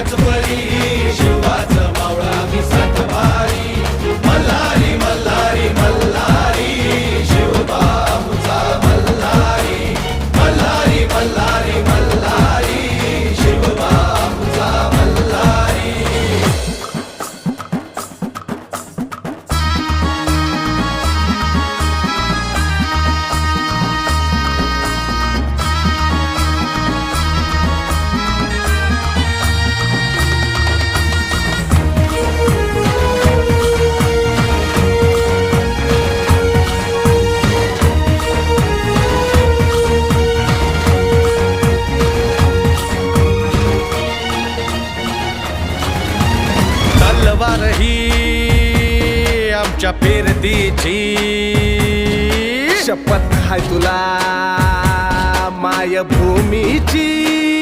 एकच परी शिवाचं मावळा मी सात भारी मल्हारी मल्हारी मल्हारी शिवबाबूचा मल्हारी मल्हारी मल्हारी मल्हारी शिवबाबूचा मल्हारी. तलवार ही आमच्या पेरतीची शपथ हाय तुला मायभूमीची.